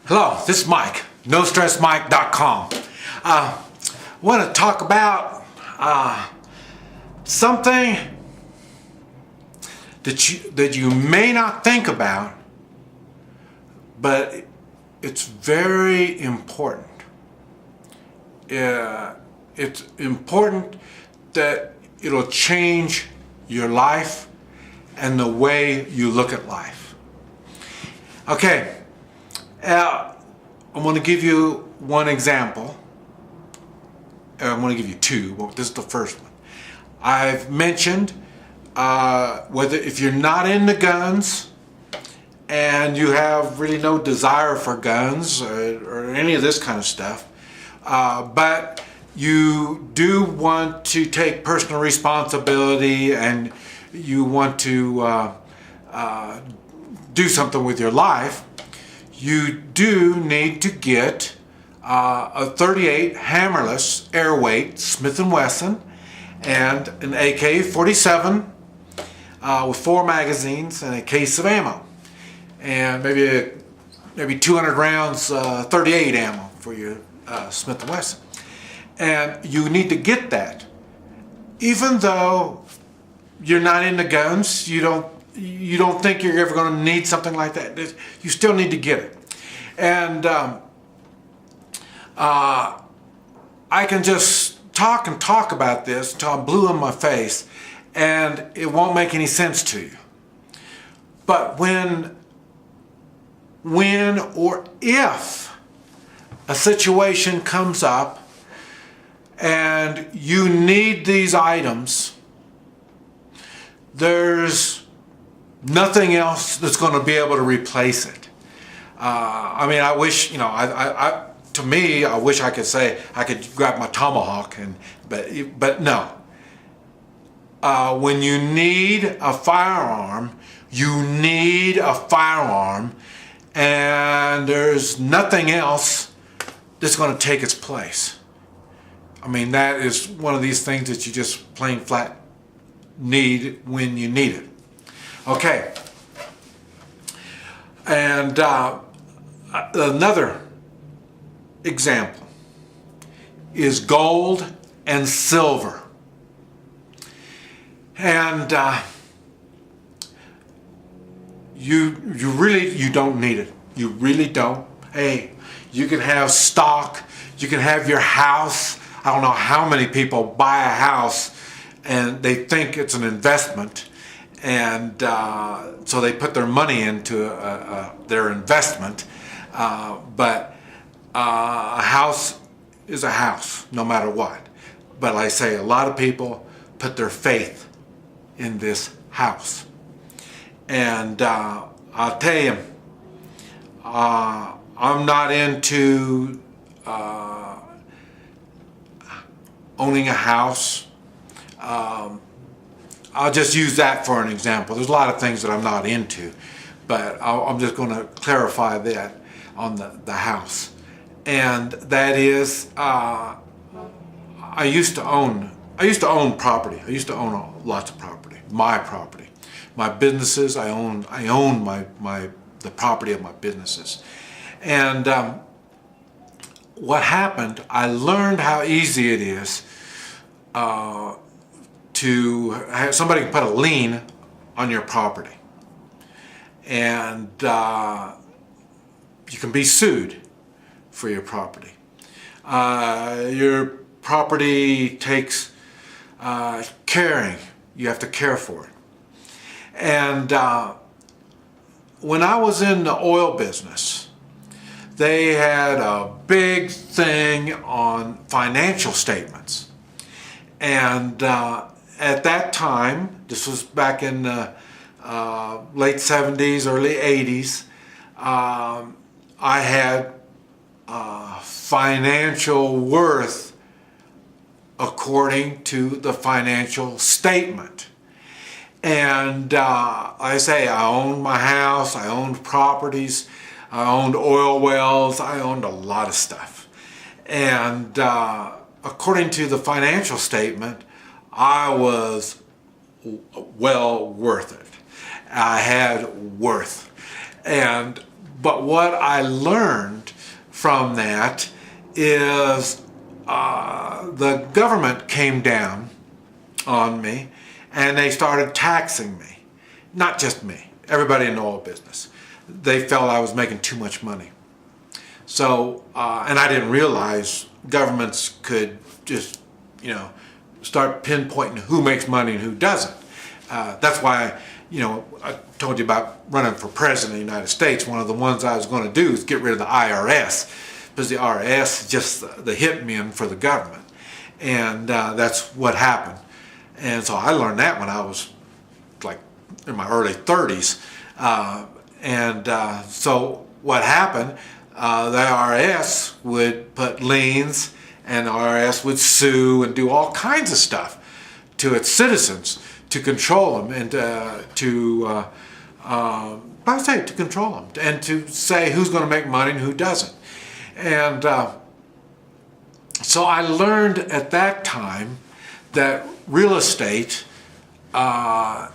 Hello, this is Mike, NoStressMike.com. I want to talk about something that you may not think about, but it's very important. It's important that it'll change your life and the way you look at life. Okay. I'm going to give you one example. I'm going to give you two. Well, this is the first one. I've mentioned if you're not into guns and you have really no desire for guns or any of this kind of stuff, but you do want to take personal responsibility and you want to do something with your life, you do need to get a .38 hammerless airweight Smith & Wesson and an AK-47 with 4 magazines and a case of ammo, and maybe 200 rounds .38 ammo for your Smith & Wesson. And you need to get that, even though you're not into guns. You don't think you're ever going to need something like that. You still need to get it. And I can just talk about this until I'm blue in my face, and it won't make any sense to you. But when or if a situation comes up and you need these items, there's nothing else that's going to be able to replace it. I mean, I wish, to me, I wish I could say I could grab my tomahawk, but no. When you need a firearm, you need a firearm, and there's nothing else that's going to take its place. I mean, that is one of these things that you just plain flat need when you need it. Okay, and another example is gold and silver. And you don't need it. You really don't. Hey, you can have stock. You can have your house. I don't know how many people buy a house and they think it's an investment, and so they put their money into their investment. But a house is a house, no matter what. But like I say, a lot of people put their faith in this house. And I'll tell you, I'm not into owning a house. I'll just use that for an example. There's a lot of things that I'm not into, but I'm just going to clarify that on the house. And that is, I used to own property. I used to own lots of property, my property, my businesses. I own the property of my businesses. And what happened, I learned how easy it is to have somebody put a lien on your property, and you can be sued for your property. Your property takes caring. You have to care for it. And when I was in the oil business, they had a big thing on financial statements. And at that time, this was back in the late 70s, early 80s, I had financial worth according to the financial statement. And I say, I owned my house, I owned properties, I owned oil wells, I owned a lot of stuff. And according to the financial statement, I was well worth it. I had worth. But what I learned from that is the government came down on me and they started taxing me. Not just me, everybody in the oil business. They felt I was making too much money. So, and I didn't realize governments could just, start pinpointing who makes money and who doesn't. That's why, I told you about running for president of the United States. One of the ones I was going to do is get rid of the IRS, because the IRS is just the hitman for the government. And that's what happened. And so I learned that when I was like in my early 30s. So what happened, the IRS would put liens, and the IRS would sue and do all kinds of stuff to its citizens to control them and to control them and to say who's going to make money and who doesn't. And so I learned at that time that real estate and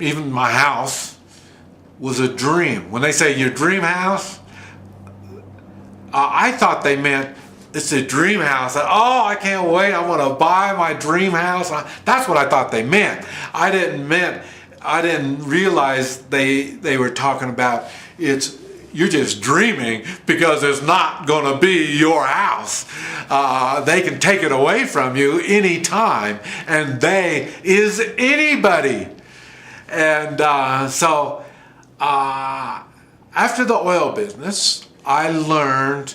even my house was a dream. When they say your dream house, I thought they meant it's a dream house. Oh, I can't wait. I want to buy my dream house. That's what I thought they meant. I didn't realize they were talking about you're just dreaming because it's not going to be your house. They can take it away from you anytime, and they is anybody. And so after the oil business, I learned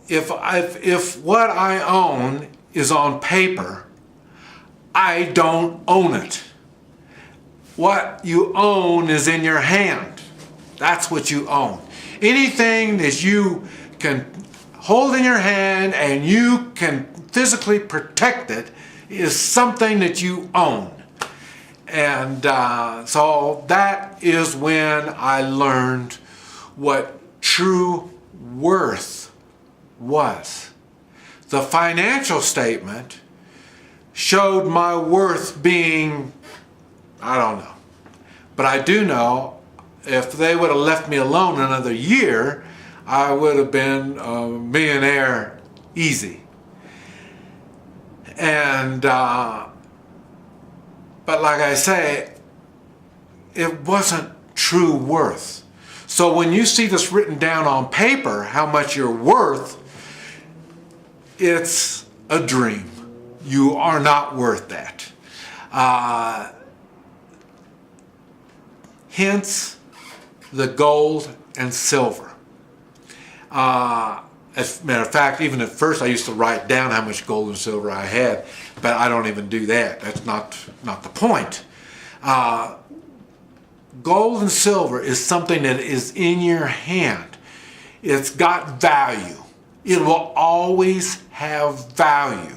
if what I own is on paper, I don't own it. What you own is in your hand. That's what you own. Anything that you can hold in your hand and you can physically protect it is something that you own. And so that is when I learned what true worth was. The financial statement showed my worth being, I don't know. But I do know if they would have left me alone another year, I would have been a millionaire easy. And but like I say, it wasn't true worth. So when you see this written down on paper, how much you're worth, it's a dream. You are not worth that. Hence the gold and silver. As a matter of fact, even at first I used to write down how much gold and silver I had, but I don't even do that. That's not the point. Gold and silver is something that is in your hand. It's got value. It will always have value.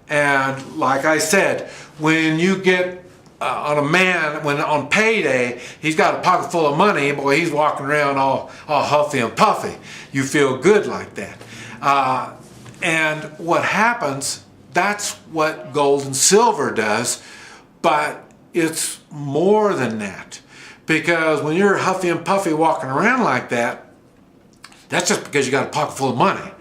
And like I said, when you get on payday, he's got a pocket full of money, boy, he's walking around all huffy and puffy. You feel good like that. And what happens, that's what gold and silver does, but it's more than that. Because when you're huffy and puffy walking around like that, that's just because you got a pocket full of money.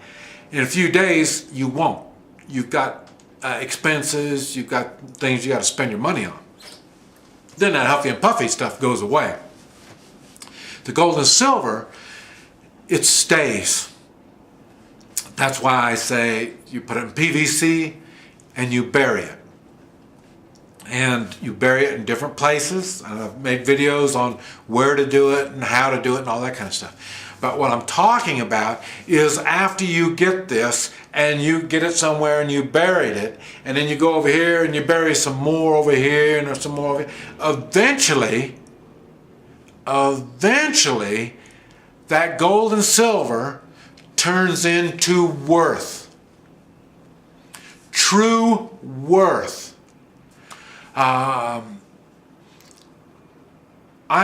In a few days, you won't. You've got expenses, you've got things you got to spend your money on. Then that huffy and puffy stuff goes away. The gold and silver, it stays. That's why I say you put it in PVC and you bury it. And you bury it in different places. And I've made videos on where to do it and how to do it and all that kind of stuff. But what I'm talking about is after you get this and you get it somewhere and you buried it, and then you go over here and you bury some more over here and there's some more over here. Eventually, that gold and silver turns into worth. True worth. I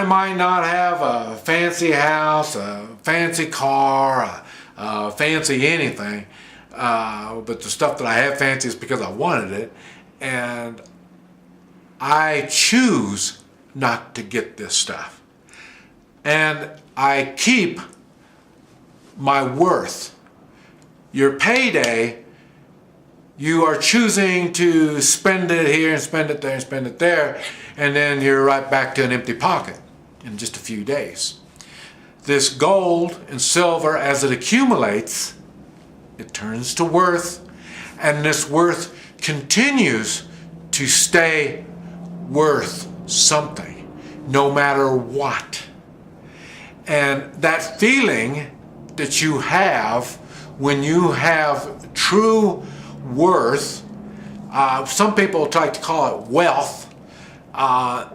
might not have a fancy house, a fancy car, a fancy anything, but the stuff that I have fancy is because I wanted it, and I choose not to get this stuff. and I keep my worth. Your payday, you are choosing to spend it here and spend it there and spend it there, and then you're right back to an empty pocket in just a few days. This gold and silver, as it accumulates, it turns to worth, and this worth continues to stay worth something, no matter what. And that feeling that you have when you have true worth, some people like to call it wealth. I'm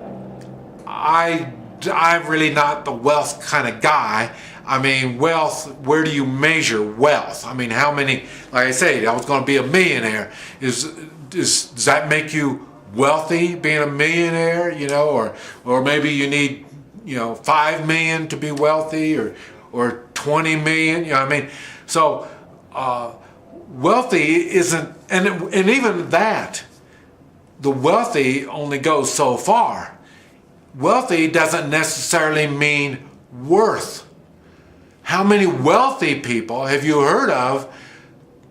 really not the wealth kind of guy. I mean, wealth, where do you measure wealth? I mean, how many, like I say, I was going to be a millionaire. Does that make you wealthy, being a millionaire, you know, or maybe you need, you know, 5 million to be wealthy, or 20 million, you know what I mean? So, wealthy isn't, and even that, the wealthy only goes so far. Wealthy doesn't necessarily mean worth. How many wealthy people have you heard of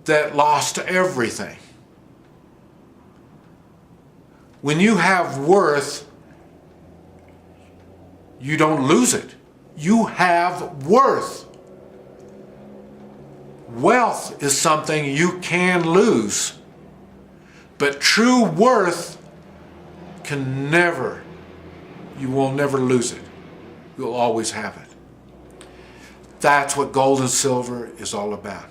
that lost everything? When you have worth, you don't lose it. You have worth. Wealth is something you can lose, but true worth can never, you will never lose it. You'll always have it. That's what gold and silver is all about.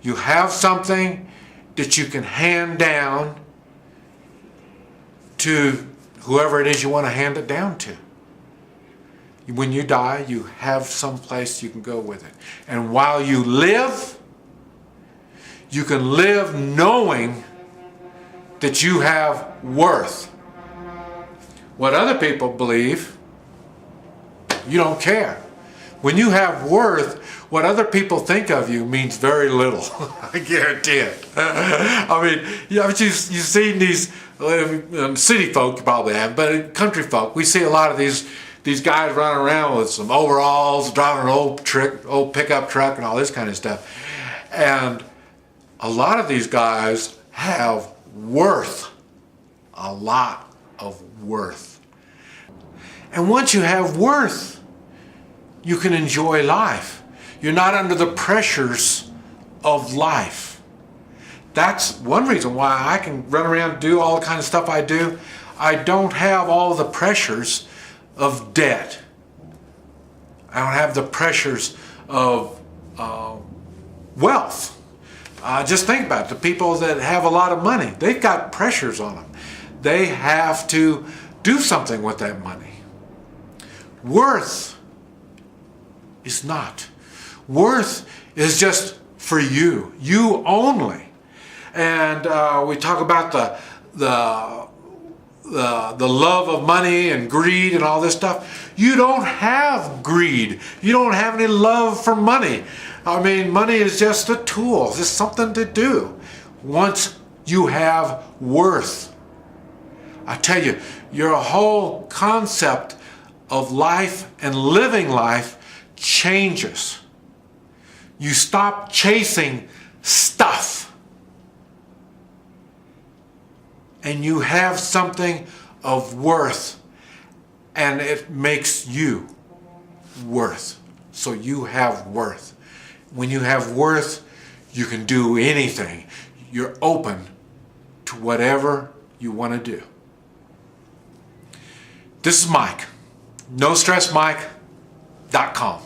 You have something that you can hand down to whoever it is you want to hand it down to. When you die, you have some place you can go with it. And while you live, you can live knowing that you have worth. What other people believe, you don't care. When you have worth, what other people think of you means very little. I guarantee it. I mean, you've seen these city folk, you probably have, but country folk, we see a lot of these guys running around with some overalls, driving an old pickup truck and all this kind of stuff. And a lot of these guys have worth, a lot of worth. And once you have worth, you can enjoy life. You're not under the pressures of life. That's one reason why I can run around and do all the kind of stuff I do. I don't have all the pressures of debt. I don't have the pressures of wealth. Just think about it. The people that have a lot of money, they've got pressures on them. They have to do something with that money. Worth is not. Worth is just for you. You only. And we talk about the love of money and greed and all this stuff. You don't have greed. You don't have any love for money. I mean, money is just a tool. It's just something to do. Once you have worth, I tell you, your whole concept of life and living life changes. You stop chasing stuff, and you have something of worth, and it makes you worth. So you have worth. When you have worth, you can do anything. You're open to whatever you want to do. This is Mike, NoStressMike.com.